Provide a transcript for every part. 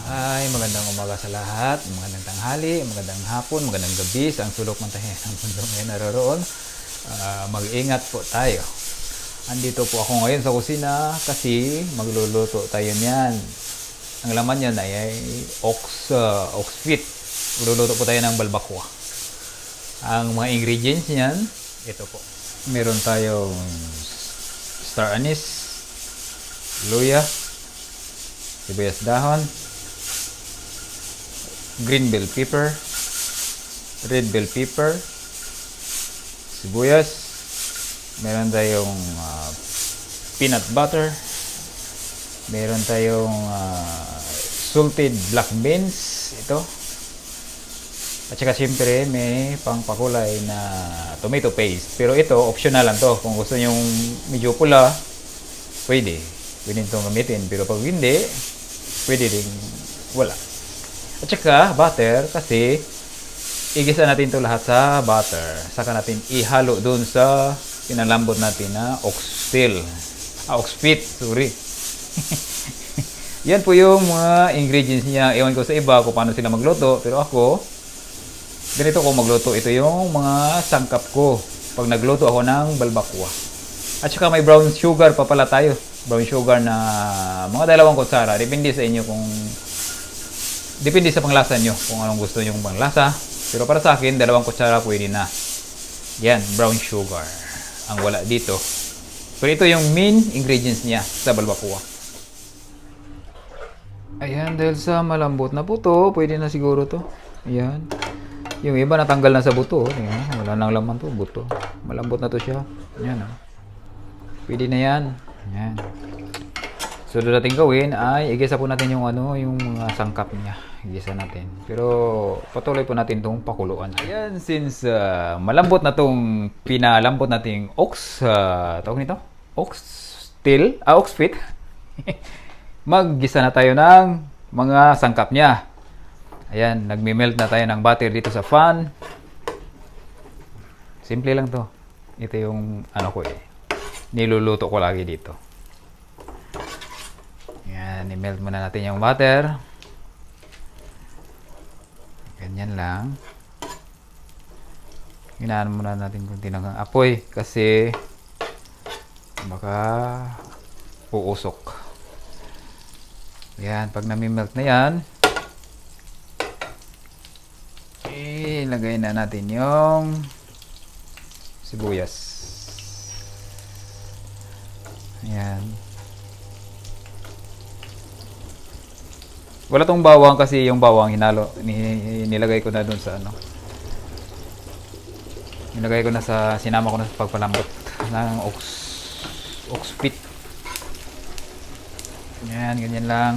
Ay, magandang umaga sa lahat, magandang tanghali, magandang hapon, magandang gabi sa ang sulok man tayo ng mundo ngayon naroroon. Mag-ingat po tayo. Andito po ako ngayon sa kusina kasi magluluto tayo niyan. Ang laman niyan ay ox feet. Magluluto po tayo ng balbakwa. Ang mga ingredients niyan, ito po. Meron tayong star anise, luya, sibuyas dahon, green bell pepper, red bell pepper, sibuyas, meron tayong peanut butter, meron tayong salted black beans, ito. At saka siyempre may pangpakulay na tomato paste. Pero ito, optional lang to. Kung gusto nyong medyo pula, pwede. Pwede itong gamitin. Pero pag hindi, pwede rin wala. At saka butter kasi igisa natin to lahat sa butter. Saka natin ihalo dun sa pinalambot natin na oxtail. Ox feet, sorry. Yan po yung mga ingredients niya. Ewan ko sa iba kung paano sila magluto. Pero ako, ganito ko magluto. Ito yung mga sangkap ko pag nagluto ako ng balbakwa. At saka may brown sugar pa pala tayo. Brown sugar na mga 2 kutsara. Depende sa inyo kung depende sa panglasa nyo kung anong gusto nyo panglasa. Pero para sa akin, 2 kutsara pwede na. Yan, brown sugar. Ang wala dito. Pero ito yung main ingredients niya sa balbakwa. Ayan, dahil sa malambot na buto, pwede na siguro to. Ayan. Yung iba natanggal na sa buto. Ayan, wala nang laman to, buto. Malambot na to siya. Ayan. Pwede na yan. Ayan. So, doon natin gawin ay igisa po natin yung yung mga sangkap niya. Igisa natin. Pero patuloy po natin itong pakuluan. Ayan, since malambot na itong pinalambot nating ox, tawag nito? Oxtail? Ox feet. Maggisa na tayo ng mga sangkap niya. Ayan, nagme-melt na tayo ng butter dito sa fan. Simple lang to. Ito yung niluluto ko lagi dito. Ayan, i-melt muna natin yung butter. Ganyan lang. Hinaan muna natin kunti ng apoy kasi baka uusok. Ayan, pag nami-melt na yan, ilagay na natin yung sibuyas. Ayan. Wala tong bawang kasi yung bawang nilagay ko na dun sa nilagay ko na sa sinama ko na sa pagpalambot ng ox feet. Ayan, ganyan lang.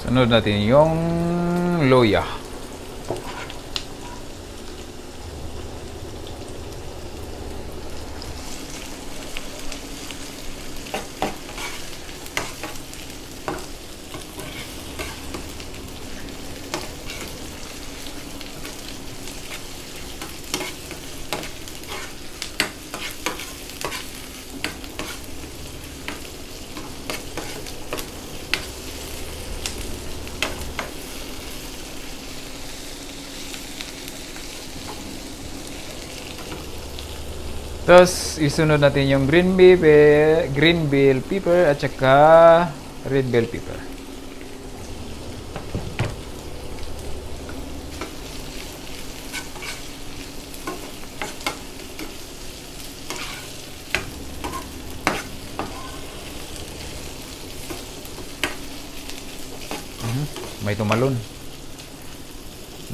Sunod natin yung luya. Tapos, isunod natin yung green bell pepper at saka red bell pepper. May tumalon.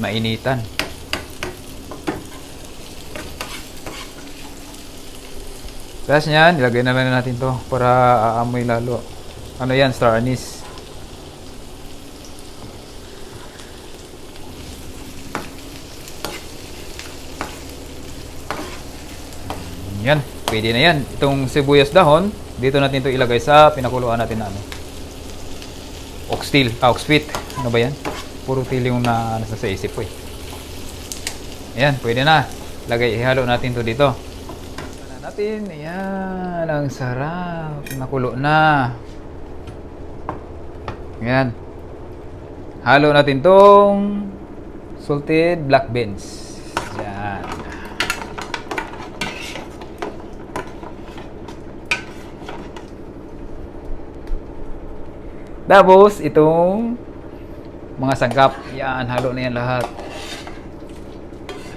Mainitan. Tapos yan, ilagay na lang natin to para aamoy lalo. Ano yan, star anise. Yan, pwede na yan. Itong sibuyas dahon, dito natin ito ilagay sa pinakuluan natin na ano. Oxtail, oxfit. Ano ba yan? Puro til yung nasa sa isip ko eh. Ayan, pwede na. Ihalo natin to dito. Natin, ayan, ang sarap. Nakulo na. Ayan. Halo natin tong salted black beans. Ayan. Tapos, itong mga sangkap. Yan, halo na yan lahat.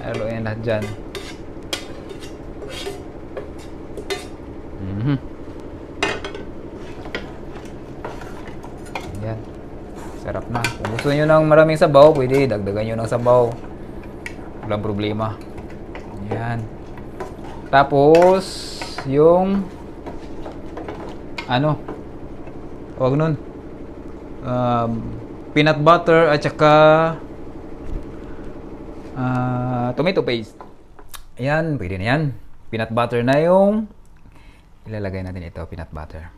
Halo yan lahat dyan. Yan. Sarap na. Kung gusto nyo ng maraming sabaw, pwede dagdagan nyo ng sabaw. Walang problema. Yan. Tapos, yung ano, huwag nun. Peanut butter at saka tomato paste. Ayan, pwede na yan. Peanut butter na yung ilalagay natin ito, peanut butter.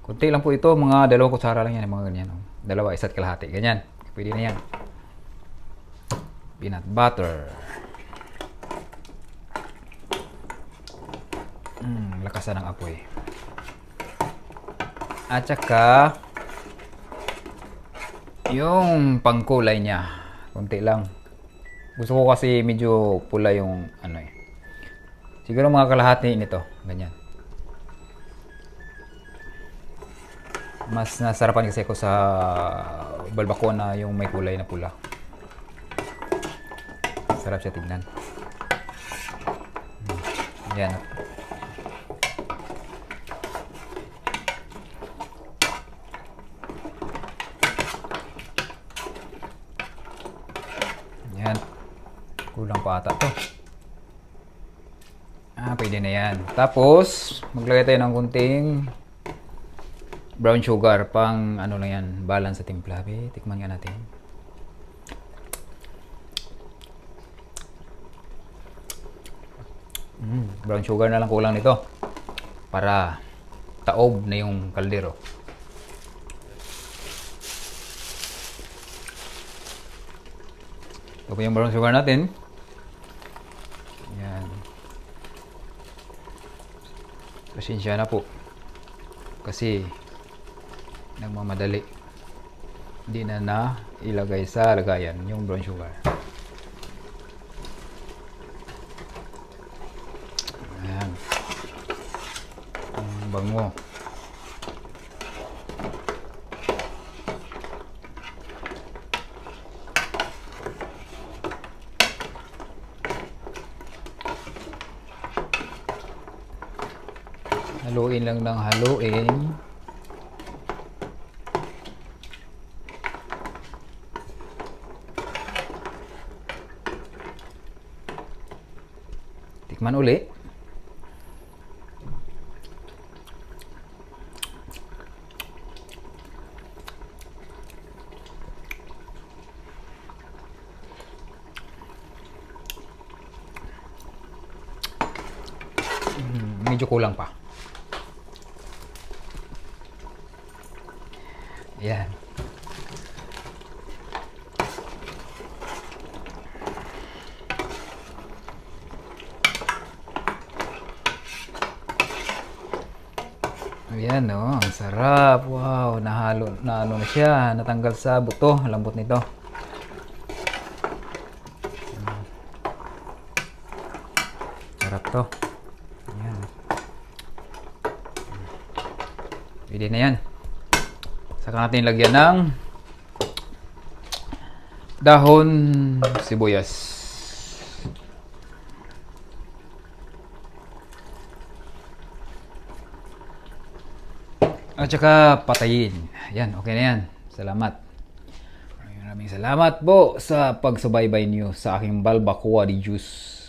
Kunti lang po ito, mga 2 kutsara lang yan, mga ganyan. 2, 1 kalahati, ganyan. Pwede na yan. Peanut butter. Lakasan ng apoy. At saka yung pangkulay niya, kunti lang. Gusto ko kasi medyo pula yung ano eh. Siguro mga kalahati nito, ganyan. Mas nasarapan kasi ako sa balbacoa na yung may kulay na pula. Sarap siya tignan. Yan. Yan. Kulang pa ata to. Pwede na yan. Tapos, maglagay tayo ng kunting brown sugar. Pang ano lang yan, balance sa timpla. Tikman nga natin. Brown sugar na lang kulang nito. Para taob na yung kaldero. Ito po yung brown sugar natin. Yan. Pasensya na po. Kasi nagmamadali. Hindi na ilagay sa lagayan yung brown sugar. Ayan. Ang bango. Haluin lang ng haluin. Tikman uli. Medyo kulang pa. Yan. Ayan, no, ang sarap. Wow, nahalo na ano na siya, natanggal sa buto, lambot nito. Sarap to. Ayan. Pwede na yan. Saka natin lagyan ng dahon sibuyas. At saka patayin. Yan, okay na yan. Salamat. Maraming salamat po sa pagsubaybay niyo sa aking balbacoa de juice.